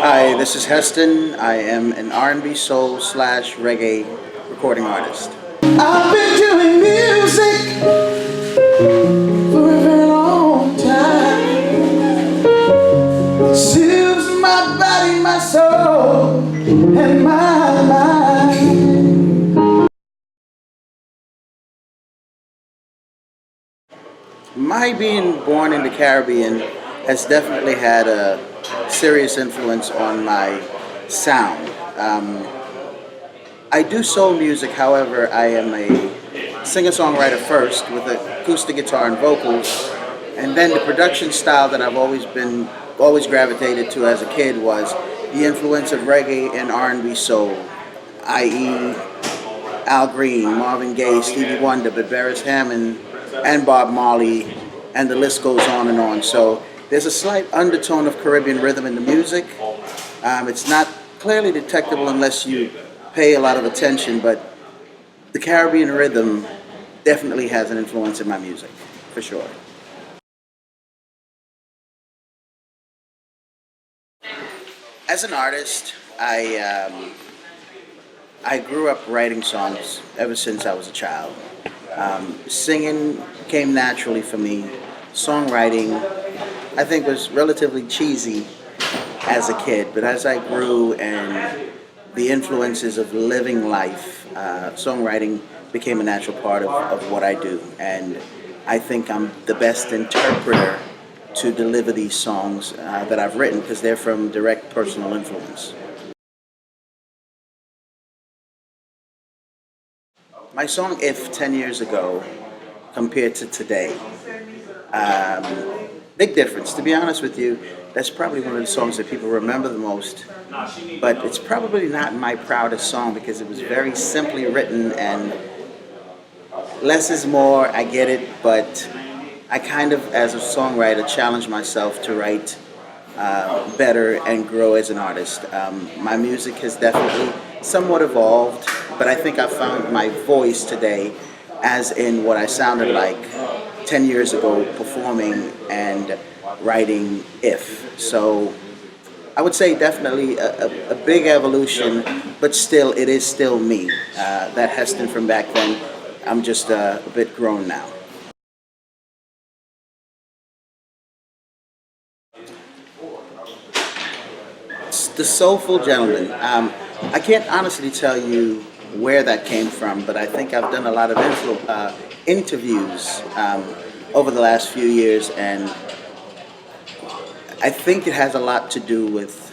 Hi, this is Heston. I am an R&B soul slash reggae recording artist. I've been doing music for a very long time. It soothes my body, my soul, and my mind. My being born in the Caribbean has definitely had a serious influence on my sound. I do soul music, however, I am a singer-songwriter first with acoustic guitar and vocals, and then the production style that I've always gravitated to as a kid was the influence of reggae and R&B soul, i.e. Al Green, Marvin Gaye, Stevie Wonder, Beres Hammond, and Bob Marley, and the list goes on and on. So there's a slight undertone of Caribbean rhythm in the music. It's not clearly detectable unless you pay a lot of attention, but the Caribbean rhythm definitely has an influence in my music, for sure. As an artist, I grew up writing songs ever since I was a child. Singing came naturally for me. Songwriting, I think, was relatively cheesy as a kid, but as I grew and the influences of living life, songwriting became a natural part of what I do. And I think I'm the best interpreter to deliver these songs that I've written because they're from direct personal influence. My song If 10 years ago compared to today, big difference. To be honest with you, that's probably one of the songs that people remember the most, but it's probably not my proudest song because it was very simply written and less is more, I get it, but I kind of, as a songwriter, challenge myself to write better and grow as an artist. My music has definitely somewhat evolved, but I think I found my voice today as in what I sounded like 10 years ago performing and writing If. So I would say definitely a big evolution, but still, it is still me. That Heston from back then, I'm just a bit grown now. The Soulful Gentlemen. I can't honestly tell you where that came from, but I think I've done a lot of interviews over the last few years, and I think it has a lot to do with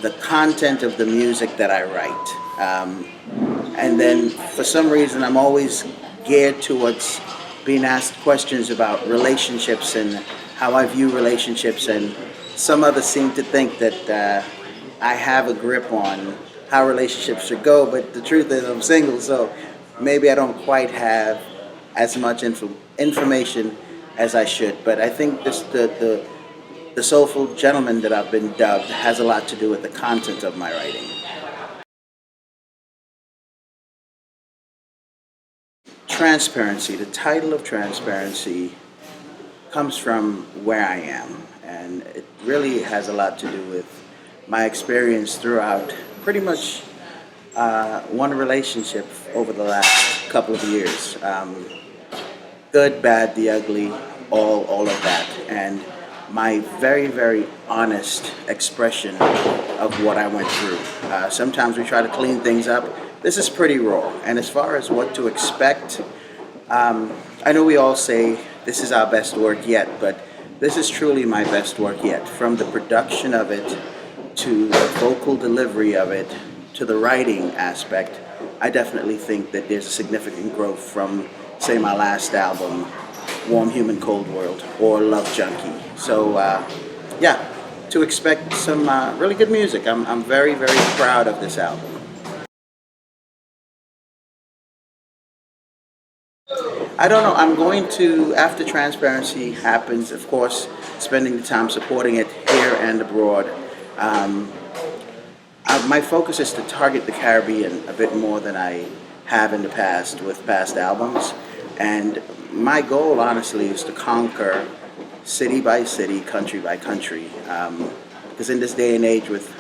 the content of the music that I write. And then for some reason, I'm always geared towards being asked questions about relationships and how I view relationships, and some others seem to think that I have a grip on how relationships should go, but the truth is I'm single, so maybe I don't quite have as much information as I should. But I think the Soulful Gentleman that I've been dubbed has a lot to do with the content of my writing. Transparency. The title of Transparency comes from where I am, and it really has a lot to do with my experience throughout pretty much one relationship over the last couple of years. Good, bad, the ugly, all of that, and my very, very honest expression of what I went through. Sometimes we try to clean things up. This is pretty raw. And as far as what to expect, I know we all say this is our best work yet, but this is truly my best work yet. From the production of it, to the vocal delivery of it, to the writing aspect, I definitely think that there's a significant growth from, say, my last album, Warm Human Cold World, or Love Junkie. So, yeah, to expect some really good music. I'm very, very proud of this album. I don't know. I'm going to, after Transparency happens, of course, spending the time supporting it here and abroad. My focus is to target the Caribbean a bit more than I have in the past with past albums. And my goal, honestly, is to conquer city by city, country by country. because in this day and age with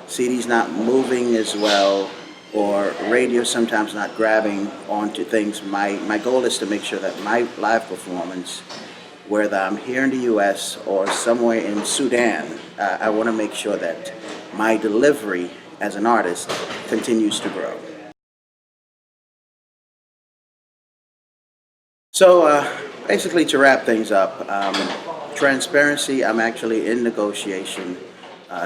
CDs not moving as well, or radio sometimes not grabbing onto things, my goal is to make sure that my live performance, whether I'm here in the US or somewhere in Sudan, I want to make sure that my delivery as an artist continues to grow. So basically, to wrap things up, transparency, I'm actually in negotiation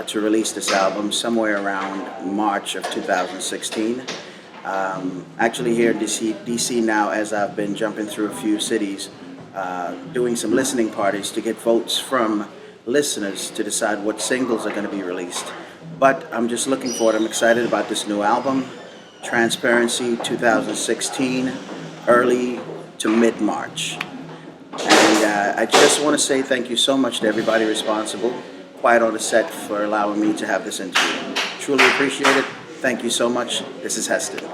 to release this album somewhere around March of 2016. Actually here in DC now, as I've been jumping through a few cities, doing some listening parties to get votes from listeners to decide what singles are going to be released. But I'm just looking forward. I'm excited about this new album, Transparency 2016, early to mid-March. And I just want to say thank you so much to everybody responsible, Quiet on the Set, for allowing me to have this interview. Truly appreciate it. Thank you so much. This is Heston.